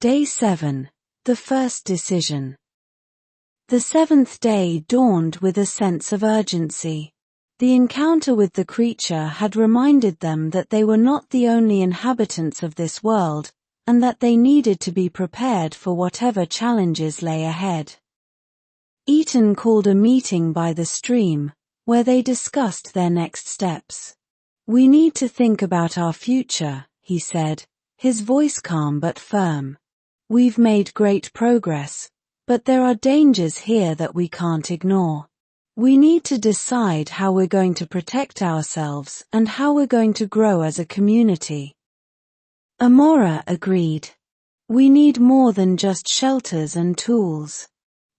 Day 7. The first decision. The seventh day dawned with a sense of urgency. The encounter with the creature had reminded them that they were not the only inhabitants of this world, and that they needed to be prepared for whatever challenges lay ahead. Ethan called a meeting by the stream, where they discussed their next steps. "We need to think about our future," he said, his voice calm but firm. "We've made great progress, but there are dangers here that we can't ignore. We need to decide how we're going to protect ourselves and how we're going to grow as a community." Amora agreed. "We need more than just shelters and tools.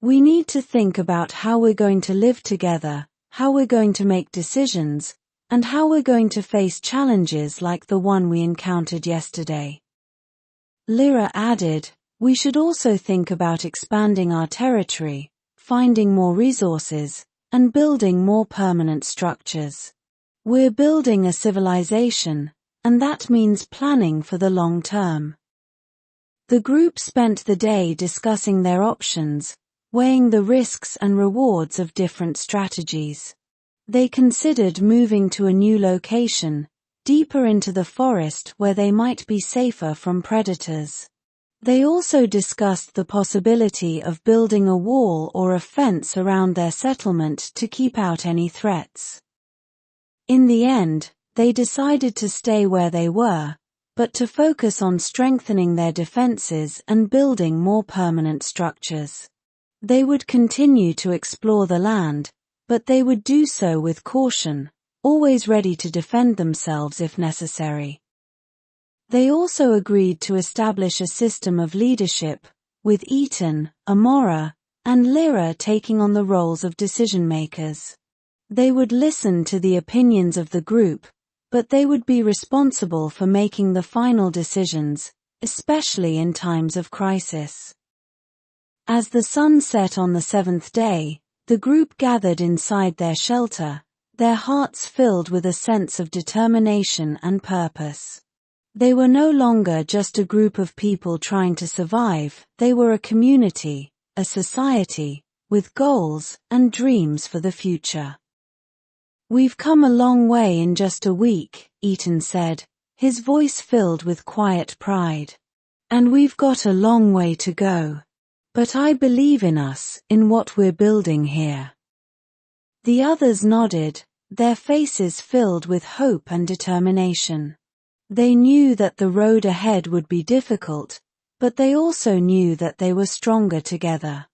We need to think about how we're going to live together, how we're going to make decisions, and how we're going to face challenges like the one we encountered yesterday." Lyra added, "We should also think about expanding our territory, finding more resources, and building more permanent structures. We're building a civilization, and that means planning for the long term." The group spent the day discussing their options, weighing the risks and rewards of different strategies. They considered moving to a new location, deeper into the forest where they might be safer from predators. They also discussed the possibility of building a wall or a fence around their settlement to keep out any threats. In the end, they decided to stay where they were, but to focus on strengthening their defenses and building more permanent structures. They would continue to explore the land, but they would do so with caution, always ready to defend themselves if necessary. They also agreed to establish a system of leadership, with Ethan, Amora, and Lyra taking on the roles of decision-makers. They would listen to the opinions of the group, but they would be responsible for making the final decisions, especially in times of crisis. As the sun set on the seventh day, the group gathered inside their shelter, their hearts filled with a sense of determination and purpose. They were no longer just a group of people trying to survive, they were a community, a society, with goals and dreams for the future. "We've come a long way in just a week," Ethan said, his voice filled with quiet pride. "And we've got a long way to go. But I believe in us, in what we're building here." The others nodded, their faces filled with hope and determination. They knew that the road ahead would be difficult, but they also knew that they were stronger together.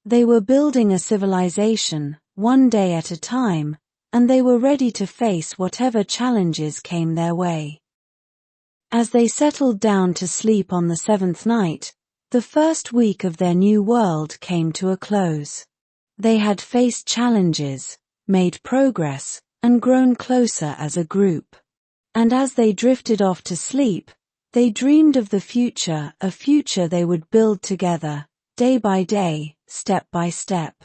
They were building a civilization, one day at a time, and they were ready to face whatever challenges came their way. As they settled down to sleep on the seventh night, the first week of their new world came to a close. They had faced challenges, made progress, and grown closer as a group. And as they drifted off to sleep, they dreamed of the future, a future they would build together, day by day, step by step.